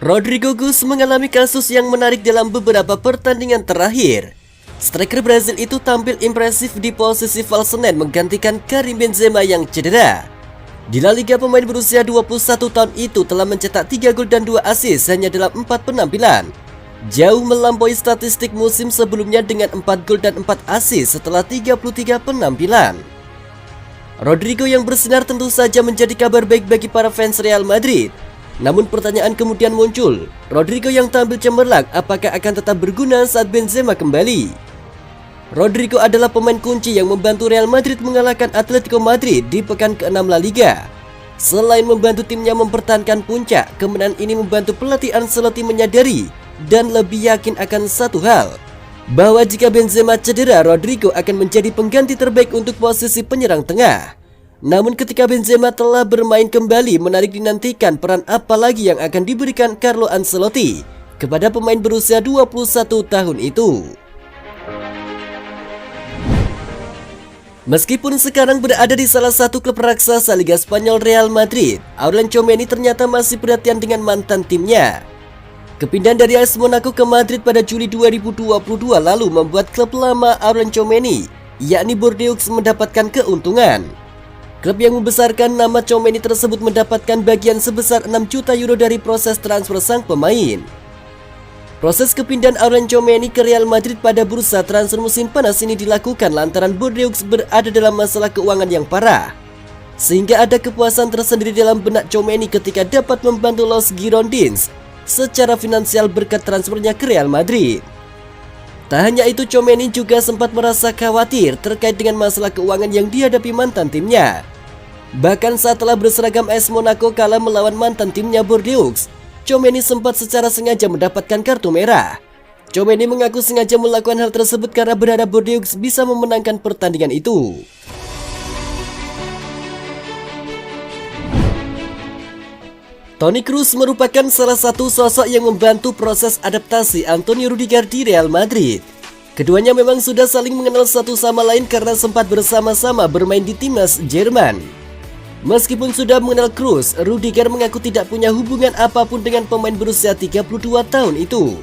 Rodrigo Gus mengalami kasus yang menarik dalam beberapa pertandingan terakhir. Striker Brazil itu tampil impresif di posisi falsenet menggantikan Karim Benzema yang cedera. Di La Liga, pemain berusia 21 tahun itu telah mencetak 3 gol dan 2 assist hanya dalam 4 penampilan. Jauh melampaui statistik musim sebelumnya dengan 4 gol dan 4 assist setelah 33 penampilan. Rodrigo yang bersinar tentu saja menjadi kabar baik bagi para fans Real Madrid. Namun pertanyaan kemudian muncul, Rodrigo yang tampil cemerlang apakah akan tetap berguna saat Benzema kembali? Rodrigo adalah pemain kunci yang membantu Real Madrid mengalahkan Atletico Madrid di pekan ke-6 La Liga. Selain membantu timnya mempertahankan puncak, kemenangan ini membantu pelatih Ancelotti menyadari dan lebih yakin akan satu hal, bahwa jika Benzema cedera, Rodrigo akan menjadi pengganti terbaik untuk posisi penyerang tengah. Namun ketika Benzema telah bermain kembali, menarik dinantikan peran apa lagi yang akan diberikan Carlo Ancelotti kepada pemain berusia 21 tahun itu. Meskipun sekarang berada di salah satu klub raksasa Liga Spanyol Real Madrid, Aurelien Tchouaméni ternyata masih perhatian dengan mantan timnya. Kepindahan dari AS Monaco ke Madrid pada Juli 2022 lalu membuat klub lama Aurelien Tchouaméni, yakni Bordeaux, mendapatkan keuntungan. Klub yang membesarkan nama Tchouaméni tersebut mendapatkan bagian sebesar 6 juta euro dari proses transfer sang pemain. Proses kepindahan Aurelien Tchouaméni ke Real Madrid pada bursa transfer musim panas ini dilakukan lantaran Bordeaux berada dalam masalah keuangan yang parah. Sehingga ada kepuasan tersendiri dalam benak Tchouaméni ketika dapat membantu Los Girondins secara finansial berkat transfernya ke Real Madrid. Tak hanya itu, Tchouaméni juga sempat merasa khawatir terkait dengan masalah keuangan yang dihadapi mantan timnya. Bahkan saat telah berseragam AS Monaco kalah melawan mantan timnya Bordeaux, Tchouaméni sempat secara sengaja mendapatkan kartu merah. Tchouaméni mengaku sengaja melakukan hal tersebut karena berharap Bordeaux bisa memenangkan pertandingan itu. Toni Kroos merupakan salah satu sosok yang membantu proses adaptasi Antonio Rudiger di Real Madrid. Keduanya memang sudah saling mengenal satu sama lain karena sempat bersama-sama bermain di timnas Jerman. Meskipun sudah mengenal Kroos, Rudiger mengaku tidak punya hubungan apapun dengan pemain berusia 32 tahun itu.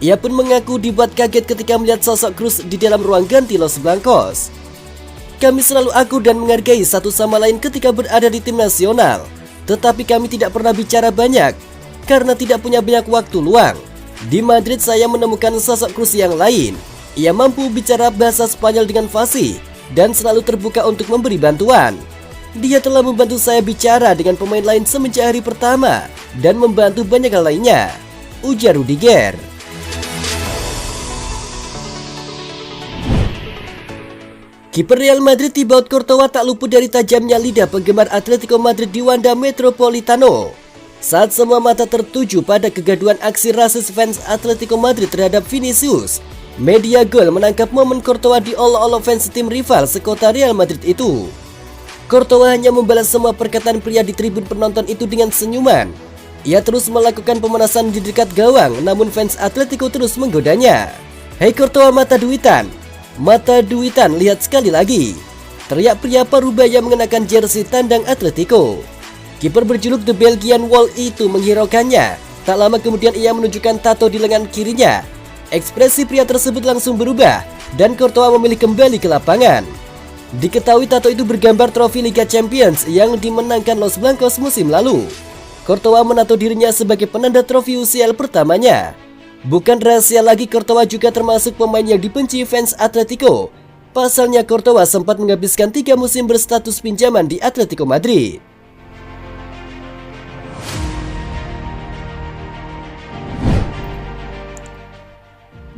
Ia pun mengaku dibuat kaget ketika melihat sosok Kroos di dalam ruang ganti Los Blancos. Kami selalu akur dan menghargai satu sama lain ketika berada di tim nasional. Tetapi kami tidak pernah bicara banyak karena tidak punya banyak waktu luang. Di Madrid saya menemukan sosok Kroos yang lain. Ia mampu bicara bahasa Spanyol dengan fasih dan selalu terbuka untuk memberi bantuan. Dia telah membantu saya bicara dengan pemain lain semenjak hari pertama dan membantu banyak hal lainnya, ujar Rudiger. Kiper Real Madrid Thibaut Courtois tak luput dari tajamnya lidah penggemar Atletico Madrid di Wanda Metropolitano. Saat semua mata tertuju pada kegaduhan aksi rasis fans Atletico Madrid terhadap Vinicius, media Gol menangkap momen Courtois diolok-olok fans tim rival sekota Real Madrid itu. Courtois hanya membalas semua perkataan pria di tribun penonton itu dengan senyuman. Ia terus melakukan pemanasan di dekat gawang, namun fans Atletico terus menggodanya. "Hei Courtois, mata duitan! Mata duitan, lihat sekali lagi!" teriak pria parubaya mengenakan jersey tandang Atletico. Kiper berjuluk The Belgian Wall itu menghiraukannya. Tak lama kemudian ia menunjukkan tato di lengan kirinya. Ekspresi pria tersebut langsung berubah dan Courtois memilih kembali ke lapangan. Diketahui tato itu bergambar trofi Liga Champions yang dimenangkan Los Blancos musim lalu. Courtois menato dirinya sebagai penanda trofi UCL pertamanya. Bukan rahasia lagi, Courtois juga termasuk pemain yang dibenci fans Atletico. Pasalnya Courtois sempat menghabiskan 3 musim berstatus pinjaman di Atletico Madrid.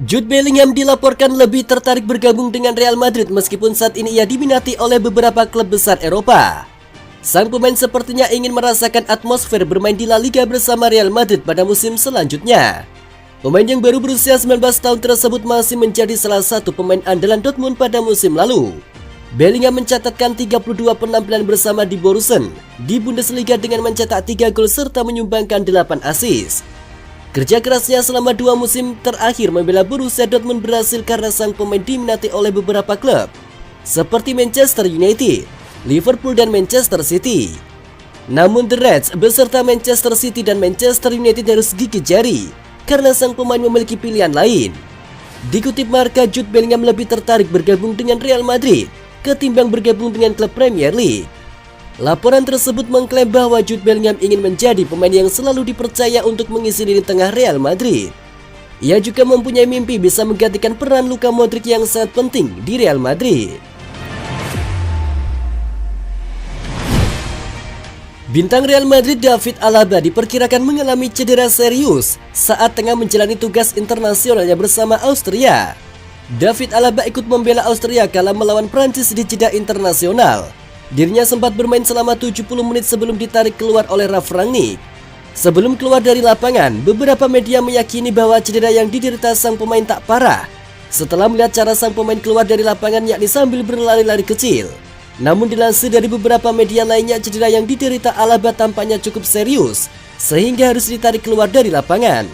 Jude Bellingham dilaporkan lebih tertarik bergabung dengan Real Madrid meskipun saat ini ia diminati oleh beberapa klub besar Eropa. Sang pemain sepertinya ingin merasakan atmosfer bermain di La Liga bersama Real Madrid pada musim selanjutnya. Pemain yang baru berusia 19 tahun tersebut masih menjadi salah satu pemain andalan Dortmund pada musim lalu. Bellingham mencatatkan 32 penampilan bersama di Borussen di Bundesliga dengan mencetak 3 gol serta menyumbangkan 8 assist. Kerja kerasnya selama 2 musim terakhir membela Borussia Dortmund berhasil karena sang pemain diminati oleh beberapa klub seperti Manchester United, Liverpool dan Manchester City. Namun The Reds beserta Manchester City dan Manchester United harus gigit jari karena sang pemain memiliki pilihan lain. Dikutip Marca, Jude Bellingham lebih tertarik bergabung dengan Real Madrid ketimbang bergabung dengan klub Premier League. Laporan tersebut mengklaim bahwa Jude Bellingham ingin menjadi pemain yang selalu dipercaya untuk mengisi lini tengah Real Madrid. Ia juga mempunyai mimpi bisa menggantikan peran Luka Modric yang sangat penting di Real Madrid. Bintang Real Madrid David Alaba diperkirakan mengalami cedera serius saat tengah menjalani tugas internasionalnya bersama Austria. David Alaba ikut membela Austria kala melawan Prancis di jeda internasional. Dirinya sempat bermain selama 70 menit sebelum ditarik keluar oleh Ralf Rangnick. Sebelum keluar dari lapangan, beberapa media meyakini bahwa cedera yang diderita sang pemain tak parah setelah melihat cara sang pemain keluar dari lapangan, yakni sambil berlari-lari kecil. Namun dilansir dari beberapa media lainnya, cedera yang diderita Alaba tampaknya cukup serius sehingga harus ditarik keluar dari lapangan.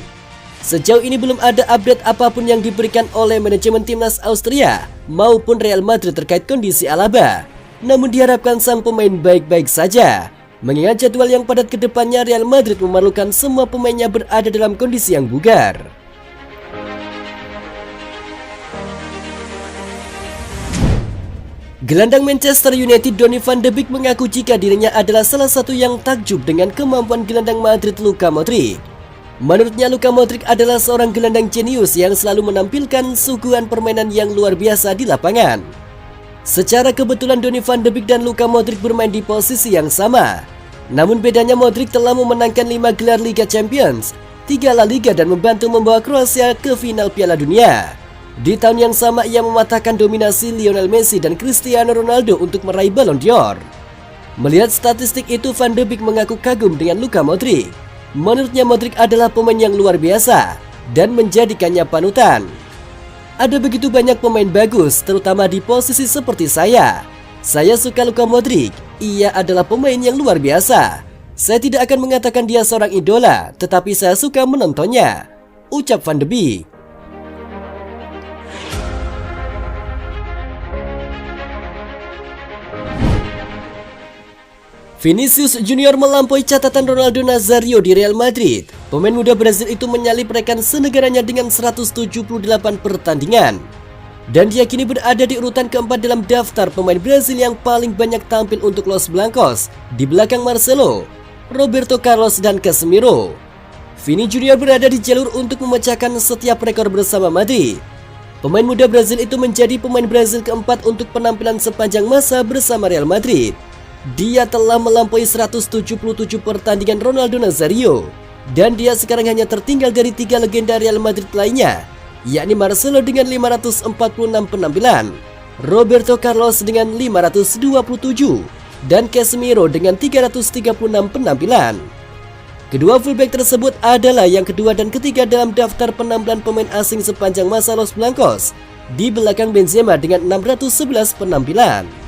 Sejauh ini belum ada update apapun yang diberikan oleh manajemen timnas Austria maupun Real Madrid terkait kondisi Alaba. Namun diharapkan sang pemain baik-baik saja, mengingat jadwal yang padat ke depannya Real Madrid memerlukan semua pemainnya berada dalam kondisi yang bugar. Gelandang Manchester United Donny van de Beek mengaku jika dirinya adalah salah satu yang takjub dengan kemampuan gelandang Madrid Luka Modric. Menurutnya, Luka Modric adalah seorang gelandang jenius yang selalu menampilkan suguhan permainan yang luar biasa di lapangan. Secara kebetulan Donny van de Beek dan Luka Modric bermain di posisi yang sama. Namun bedanya, Modric telah memenangkan 5 gelar Liga Champions, 3 La Liga dan membantu membawa Kroasia ke final Piala Dunia. Di tahun yang sama ia mematahkan dominasi Lionel Messi dan Cristiano Ronaldo untuk meraih Ballon d'Or. Melihat statistik itu, Van de Beek mengaku kagum dengan Luka Modric. Menurutnya Modric adalah pemain yang luar biasa dan menjadikannya panutan. Ada begitu banyak pemain bagus, terutama di posisi seperti saya. Saya suka Luka Modric, ia adalah pemain yang luar biasa. Saya tidak akan mengatakan dia seorang idola, tetapi saya suka menontonnya, ucap Van de Beek. Vinicius Junior melampaui catatan Ronaldo Nazario di Real Madrid. Pemain muda Brazil itu menyalip rekan senegaranya dengan 178 pertandingan. Dan dia kini berada di urutan keempat dalam daftar pemain Brazil yang paling banyak tampil untuk Los Blancos, di belakang Marcelo, Roberto Carlos, dan Casemiro. Vini Junior berada di jalur untuk memecahkan setiap rekor bersama Madrid. Pemain muda Brazil itu menjadi pemain Brazil keempat untuk penampilan sepanjang masa bersama Real Madrid. Dia telah melampaui 177 pertandingan Ronaldo Nazario, dan dia sekarang hanya tertinggal dari 3 legenda Real Madrid lainnya, yakni Marcelo dengan 546 penampilan, Roberto Carlos dengan 527, dan Casemiro dengan 336 penampilan. Kedua fullback tersebut adalah yang kedua dan ketiga dalam daftar penampilan pemain asing sepanjang masa Los Blancos, di belakang Benzema dengan 611 penampilan.